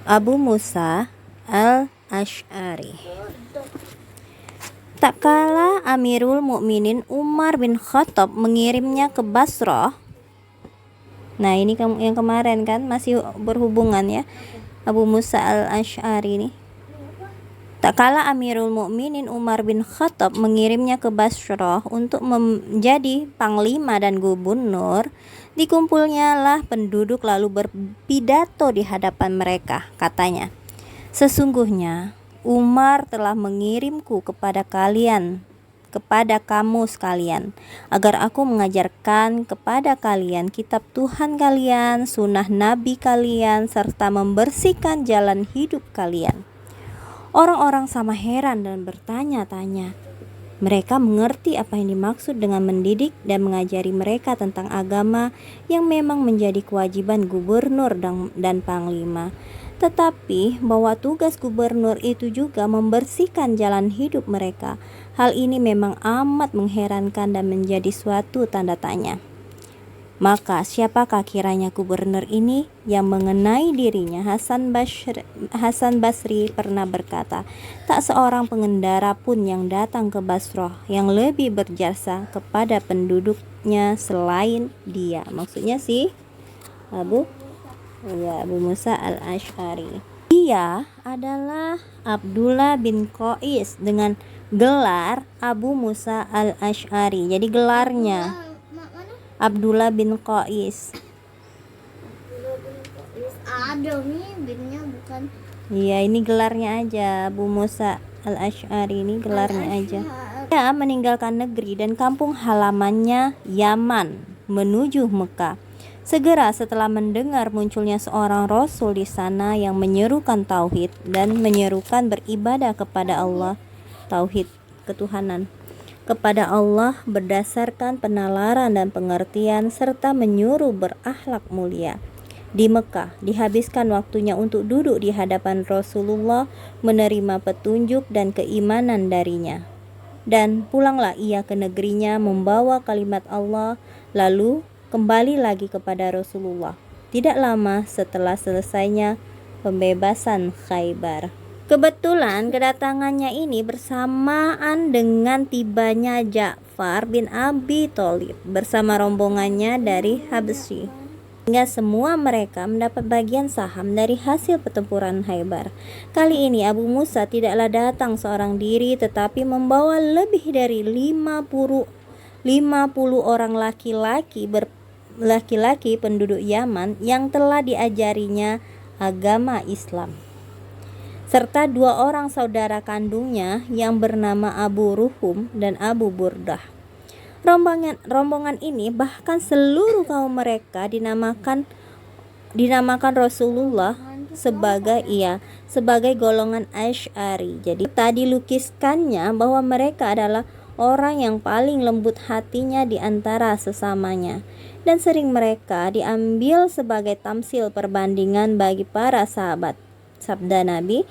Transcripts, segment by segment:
Abu Musa al-Asy'ari. Tak kala Amirul Mukminin Umar bin Khattab mengirimnya ke Basrah. Nah, ini yang kemarin kan masih berhubungan ya, Abu Musa al-Asy'ari ini. Tak kala Amirul Mukminin Umar bin Khattab mengirimnya ke Basrah untuk menjadi panglima dan gubernur, dikumpulnyalah penduduk lalu berpidato di hadapan mereka. Katanya, "Sesungguhnya Umar telah mengirimku kepada kamu sekalian, agar aku mengajarkan kepada kalian kitab Tuhan kalian, sunnah Nabi kalian, serta membersihkan jalan hidup kalian." Orang-orang sama heran dan bertanya-tanya. Mereka mengerti apa yang dimaksud dengan mendidik dan mengajari mereka tentang agama yang memang menjadi kewajiban gubernur dan panglima. Tetapi bahwa tugas gubernur itu juga membersihkan jalan hidup mereka. Hal ini memang amat mengherankan dan menjadi suatu tanda tanya. Maka siapakah kiranya gubernur ini? Yang mengenai dirinya Hasan Basri pernah berkata, tak seorang pengendara pun yang datang ke Basrah yang lebih berjasa kepada penduduknya selain dia. Maksudnya sih Abu Musa al-Asy'ari. Dia adalah Abdullah bin Qais dengan gelar Abu Musa al-Asy'ari. Jadi gelarnya Abdullah bin Qais. Ada nih binnya bukan. Iya, ini gelarnya aja. Abu Musa al-Asy'ari ini gelarnya aja. Dia meninggalkan negeri dan kampung halamannya Yaman menuju Mekah. Segera setelah mendengar munculnya seorang rasul di sana yang menyerukan tauhid dan menyerukan beribadah kepada Allah, tauhid ketuhanan kepada Allah berdasarkan penalaran dan pengertian serta menyuruh berakhlak mulia. Di Mekah dihabiskan waktunya untuk duduk di hadapan Rasulullah, menerima petunjuk dan keimanan darinya. Dan pulanglah ia ke negerinya membawa kalimat Allah, lalu kembali lagi kepada Rasulullah. Tidak lama setelah selesainya pembebasan Khaybar. Kebetulan kedatangannya ini bersamaan dengan tibanya Ja'far bin Abi Thalib bersama rombongannya dari Habsyi, hingga semua mereka mendapat bagian saham dari hasil pertempuran Khaybar. Kali ini Abu Musa tidaklah datang seorang diri, tetapi membawa lebih dari 50 orang laki-laki penduduk Yaman yang telah diajarinya agama Islam, serta 2 orang saudara kandungnya yang bernama Abu Ruhum dan Abu Burdah. Rombongan ini bahkan seluruh kaum mereka dinamakan Rasulullah sebagai golongan Asy'ari. Jadi tadi lukiskannya bahwa mereka adalah orang yang paling lembut hatinya di antara sesamanya, dan sering mereka diambil sebagai tamsil perbandingan bagi para sahabat. Sabda Nabi,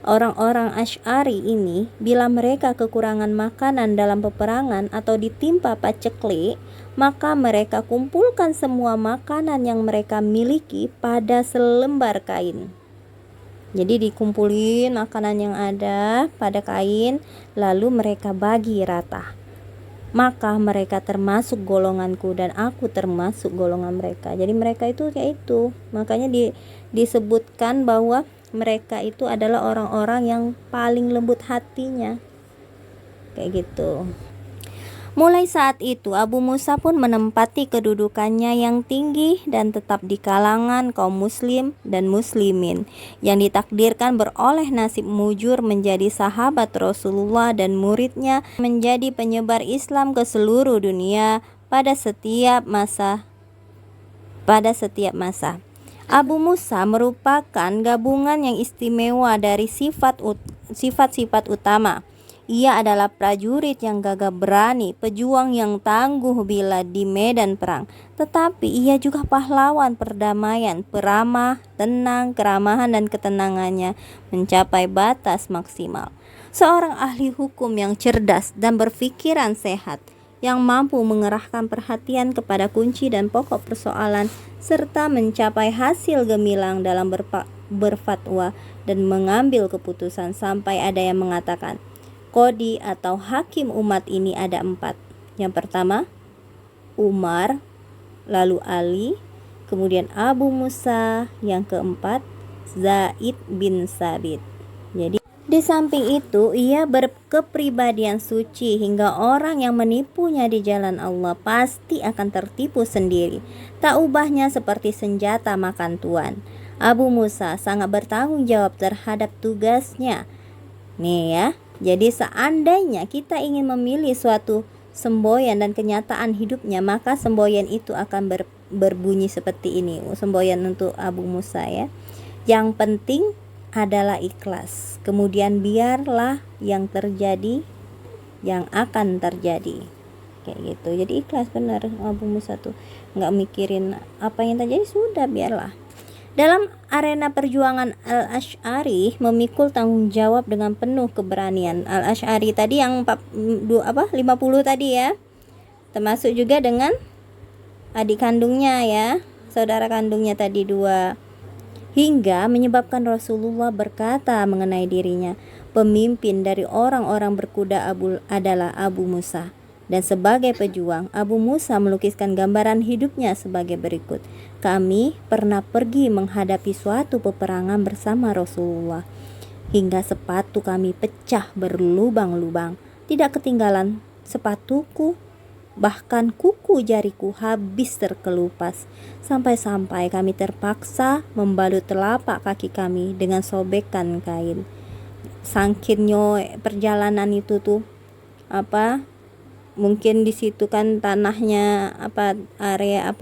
orang-orang Asy'ari ini bila mereka kekurangan makanan dalam peperangan atau ditimpa paceklik, maka mereka kumpulkan semua makanan yang mereka miliki pada selembar kain. Jadi dikumpulin makanan yang ada pada kain, lalu mereka bagi rata. Maka mereka termasuk golonganku dan aku termasuk golongan mereka. Jadi mereka itu kayak itu. Makanya disebutkan bahwa mereka itu adalah orang-orang yang paling lembut hatinya, kayak gitu. Mulai saat itu Abu Musa pun menempati kedudukannya yang tinggi dan tetap di kalangan kaum muslim dan muslimin yang ditakdirkan beroleh nasib mujur menjadi sahabat Rasulullah dan muridnya, menjadi penyebar Islam ke seluruh dunia pada setiap masa. Abu Musa merupakan gabungan yang istimewa dari sifat-sifat utama. Ia adalah prajurit yang gagah berani, pejuang yang tangguh bila di medan perang. Tetapi ia juga pahlawan perdamaian, peramah, tenang, keramahan dan ketenangannya mencapai batas maksimal. Seorang ahli hukum yang cerdas dan berpikiran sehat, yang mampu mengerahkan perhatian kepada kunci dan pokok persoalan serta mencapai hasil gemilang dalam berfatwa dan mengambil keputusan sampai ada yang mengatakan qadi atau hakim umat ini ada 4. Yang pertama Umar, lalu Ali, kemudian Abu Musa, yang keempat Zaid bin Sabit. Jadi di samping itu ia berkepribadian suci hingga orang yang menipunya di jalan Allah pasti akan tertipu sendiri. Tak ubahnya seperti senjata makan tuan. Abu Musa sangat bertanggung jawab terhadap tugasnya. Nih ya, jadi seandainya kita ingin memilih suatu semboyan dan kenyataan hidupnya, maka semboyan itu akan berbunyi seperti ini. Semboyan untuk Abu Musa ya. Yang penting adalah ikhlas. Kemudian biarlah yang terjadi yang akan terjadi. Kayak gitu. Jadi ikhlas benar Abu Musa tuh. Nggak mikirin apa yang terjadi, sudah biarlah. Dalam arena perjuangan Al-Asy'ari memikul tanggung jawab dengan penuh keberanian. Al-Asy'ari tadi yang 50 tadi ya. Termasuk juga dengan adik kandungnya ya, saudara kandungnya tadi 2. Hingga menyebabkan Rasulullah berkata mengenai dirinya, pemimpin dari orang-orang berkuda adalah Abu Musa. Dan sebagai pejuang, Abu Musa melukiskan gambaran hidupnya sebagai berikut. Kami pernah pergi menghadapi suatu peperangan bersama Rasulullah, hingga sepatu kami pecah berlubang-lubang. Tidak ketinggalan sepatuku, bahkan kuku jariku habis terkelupas. Sampai-sampai kami terpaksa membalut telapak kaki kami dengan sobekan kain. Sangkinnya perjalanan itu tuh mungkin di situ kan tanahnya area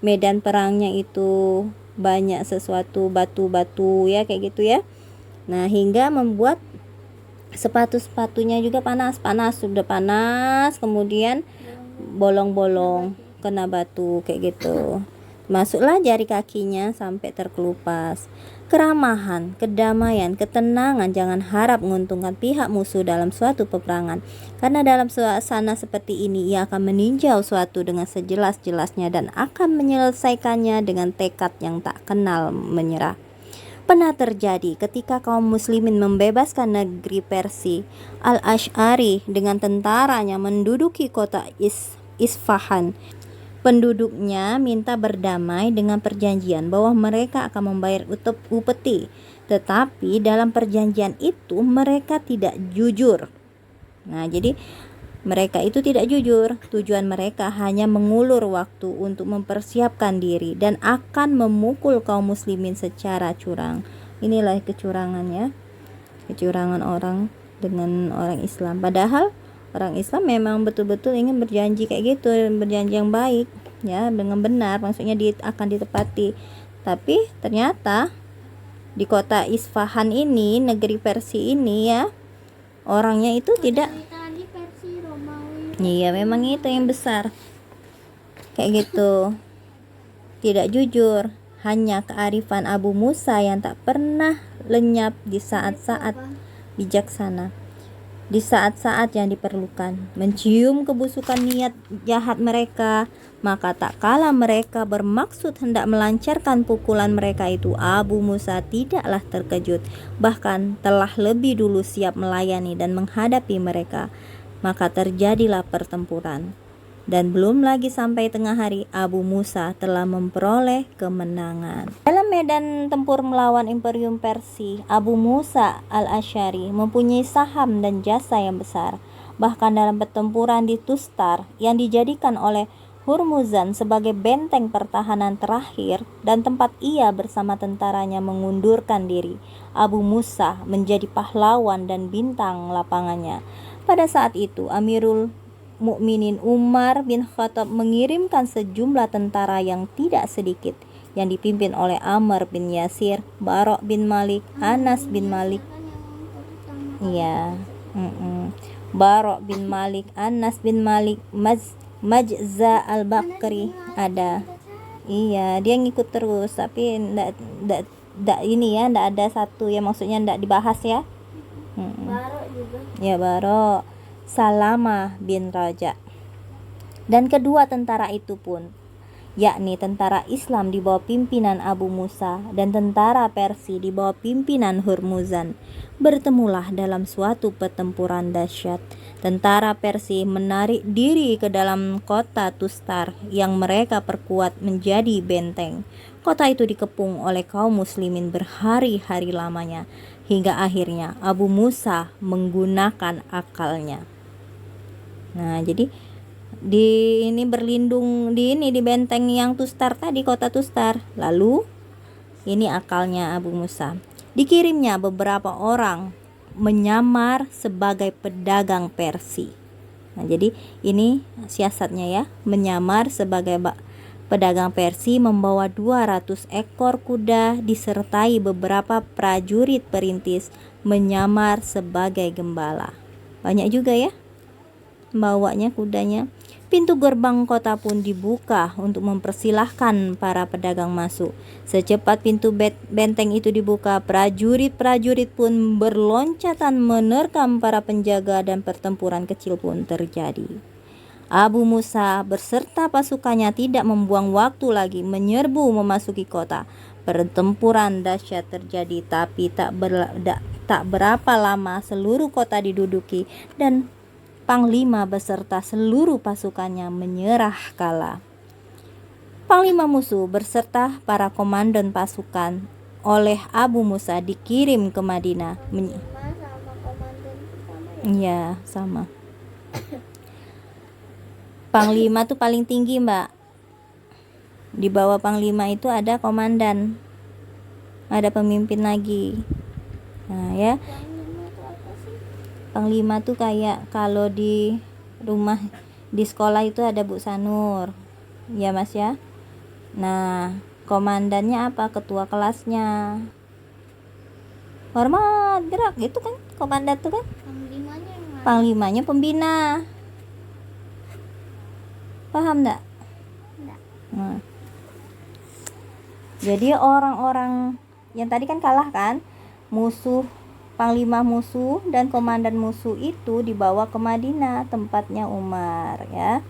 medan perangnya itu banyak sesuatu batu-batu ya kayak gitu ya. Nah, hingga membuat sepatu-sepatunya juga sudah panas, kemudian bolong-bolong kena batu kayak gitu. Masuklah jari kakinya sampai terkelupas. Keramahan, kedamaian, ketenangan jangan harap menguntungkan pihak musuh dalam suatu peperangan. Karena dalam suasana seperti ini ia akan meninjau suatu dengan sejelas-jelasnya dan akan menyelesaikannya dengan tekad yang tak kenal menyerah. Pernah terjadi ketika kaum muslimin membebaskan negeri Persia, Al-Asy'ari dengan tentaranya menduduki kota Isfahan. Penduduknya minta berdamai dengan perjanjian bahwa mereka akan membayar upeti. Tetapi dalam perjanjian itu mereka tidak jujur. Nah, jadi mereka itu tidak jujur. Tujuan mereka hanya mengulur waktu untuk mempersiapkan diri dan akan memukul kaum muslimin secara curang. Inilah kecurangannya. Kecurangan orang dengan orang Islam. Padahal orang Islam memang betul-betul ingin berjanji kayak gitu, berjanji yang baik ya, dengan benar, maksudnya akan ditepati. Tapi ternyata di kota Isfahan ini, negeri Persia ini ya, orangnya itu tidak. Iya, memang itu yang besar. Kayak gitu. Tidak jujur. Hanya kearifan Abu Musa yang tak pernah lenyap di saat-saat bijaksana. Di saat-saat yang diperlukan, mencium kebusukan niat jahat mereka, maka tak kala mereka bermaksud hendak melancarkan pukulan mereka itu, Abu Musa tidaklah terkejut, bahkan telah lebih dulu siap melayani dan menghadapi mereka. Maka terjadilah pertempuran, dan belum lagi sampai tengah hari Abu Musa telah memperoleh kemenangan. Dalam medan tempur melawan Imperium Persia, Abu Musa Al-Asy'ari mempunyai saham dan jasa yang besar. Bahkan dalam pertempuran di Tustar yang dijadikan oleh Hurmuzan sebagai benteng pertahanan terakhir dan tempat ia bersama tentaranya mengundurkan diri, Abu Musa menjadi pahlawan dan bintang lapangannya. Pada saat itu Amirul Mukminin Umar bin Khattab mengirimkan sejumlah tentara yang tidak sedikit yang dipimpin oleh Amr bin Yasir, Barok bin Malik, Anas bin Malik. Iya. Barok bin Malik, Anas bin Malik, Majza al-Bakri ada. Iya, dia ngikut terus tapi ndak ini ya, ndak ada satu ya, maksudnya ndak dibahas ya. Barok juga. Ya, Barok. Salamah bin Raja. Dan kedua tentara itu pun yakni tentara Islam di bawah pimpinan Abu Musa dan tentara Persia di bawah pimpinan Hurmuzan, bertemulah dalam suatu pertempuran dahsyat. Tentara Persia menarik diri ke dalam kota Tustar yang mereka perkuat menjadi benteng. Kota itu dikepung oleh kaum muslimin berhari-hari lamanya, hingga akhirnya Abu Musa menggunakan akalnya. Nah, jadi ini berlindung di benteng yang Tustar tadi, kota Tustar. Lalu ini akalnya Abu Musa. Dikirimnya beberapa orang menyamar sebagai pedagang Persia. Nah, jadi ini siasatnya ya, menyamar sebagai pedagang Persia, membawa 200 ekor kuda disertai beberapa prajurit perintis, menyamar sebagai gembala. Banyak juga ya bawanya kudanya. Pintu gerbang kota pun dibuka untuk mempersilahkan para pedagang masuk. Secepat pintu benteng itu dibuka, prajurit-prajurit pun berloncatan menerkam para penjaga dan pertempuran kecil pun terjadi. Abu Musa berserta pasukannya tidak membuang waktu lagi menyerbu memasuki kota. Pertempuran dahsyat terjadi, tapi tak berapa lama seluruh kota diduduki dan Panglima beserta seluruh pasukannya menyerah kalah. Panglima musuh berserta para komandan pasukan oleh Abu Musa dikirim ke Madinah. Sama komandan sama ya. Iya, sama. Panglima tuh paling tinggi, Mbak. Di bawah panglima itu ada komandan. Ada pemimpin lagi. Nah, ya. Panglima itu apa sih? Panglima tuh kayak kalau di rumah di sekolah itu ada Bu Sanur. Ya, Mas ya. Nah, komandannya apa? Ketua kelasnya. Hormat, gerak, gitu kan? Komandan tuh kan? Panglimanya yang mana? Panglimanya pembina. Paham enggak? Enggak. Nah. Jadi orang-orang yang tadi kan kalah kan? Panglima musuh dan komandan musuh itu dibawa ke Madinah, tempatnya Umar ya.